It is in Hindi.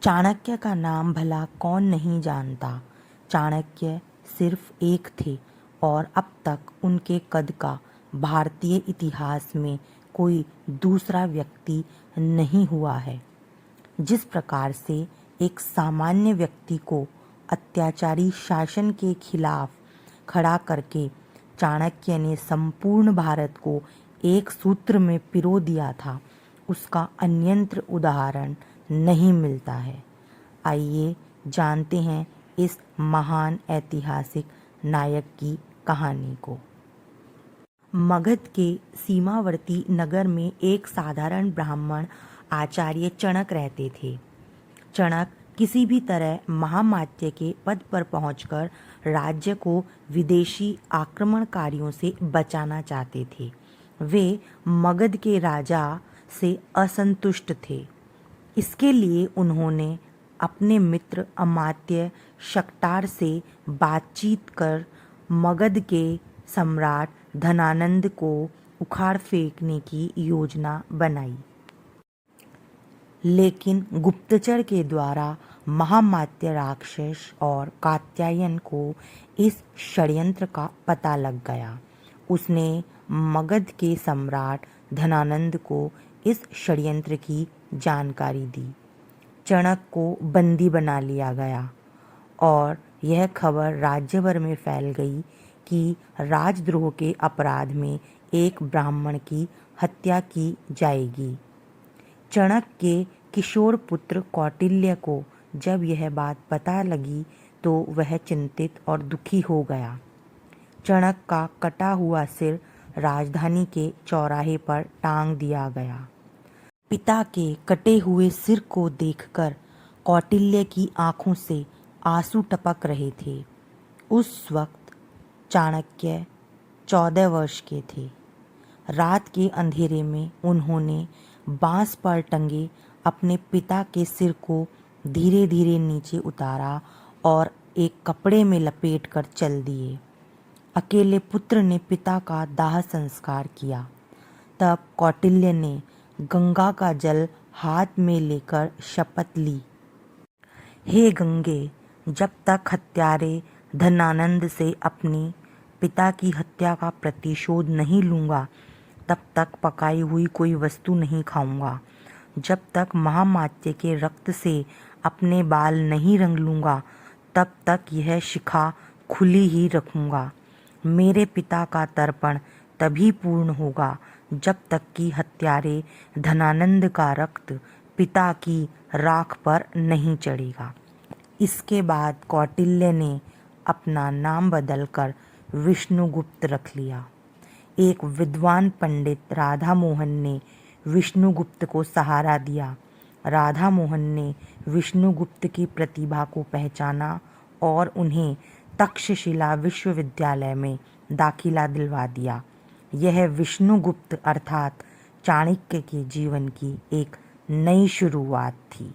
चाणक्य का नाम भला कौन नहीं जानता। चाणक्य सिर्फ एक थे और अब तक उनके कद का भारतीय इतिहास में कोई दूसरा व्यक्ति नहीं हुआ है। जिस प्रकार से एक सामान्य व्यक्ति को अत्याचारी शासन के खिलाफ खड़ा करके चाणक्य ने संपूर्ण भारत को एक सूत्र में पिरो दिया था, उसका अन्यत्र उदाहरण नहीं मिलता है। आइए जानते हैं इस महान ऐतिहासिक नायक की कहानी को। मगध के सीमावर्ती नगर में एक साधारण ब्राह्मण आचार्य चणक रहते थे। चणक किसी भी तरह महामात्य के पद पर पहुंचकर राज्य को विदेशी आक्रमणकारियों से बचाना चाहते थे। वे मगध के राजा से असंतुष्ट थे। इसके लिए उन्होंने अपने मित्र अमात्य शक्टार से बातचीत कर मगध के सम्राट धनानंद को उखाड़ फेंकने की योजना बनाई। लेकिन गुप्तचर के द्वारा महामात्य राक्षस और कात्यायन को इस षड्यंत्र का पता लग गया। उसने मगध के सम्राट धनानंद को इस षड्यंत्र की जानकारी दी। चणक को बंदी बना लिया गया और यह खबर राज्य भर में फैल गई कि राजद्रोह के अपराध में एक ब्राह्मण की हत्या की जाएगी। चणक के किशोर पुत्र कौटिल्य को जब यह बात पता लगी तो वह चिंतित और दुखी हो गया। चणक का कटा हुआ सिर राजधानी के चौराहे पर टांग दिया गया। पिता के कटे हुए सिर को देखकर कौटिल्य की आंखों से आंसू टपक रहे थे। उस वक्त चाणक्य 14 वर्ष के थे। रात के अंधेरे में उन्होंने बांस पर टंगे अपने पिता के सिर को धीरे धीरे नीचे उतारा और एक कपड़े में लपेट कर चल दिए। अकेले पुत्र ने पिता का दाह संस्कार किया। तब कौटिल्य ने गंगा का जल हाथ में लेकर शपथ ली, हे गंगे, जब तक हत्यारे धनानंद से अपनी पिता की हत्या का प्रतिशोध नहीं लूँगा तब तक पकाई हुई कोई वस्तु नहीं खाऊंगा। जब तक महामात्य के रक्त से अपने बाल नहीं रंग लूँगा तब तक यह शिखा खुली ही रखूँगा। मेरे पिता का तर्पण तभी पूर्ण होगा जब तक कि हत्यारे धनानंद का रक्त पिता की राख पर नहीं चढ़ेगा। इसके बाद कौटिल्य ने अपना नाम बदलकर विष्णुगुप्त रख लिया। एक विद्वान पंडित राधा मोहन ने विष्णुगुप्त को सहारा दिया। राधा मोहन ने विष्णुगुप्त की प्रतिभा को पहचाना और उन्हें तक्षशिला विश्वविद्यालय में दाखिला दिलवा दिया। यह विष्णुगुप्त अर्थात चाणक्य के जीवन की एक नई शुरुआत थी।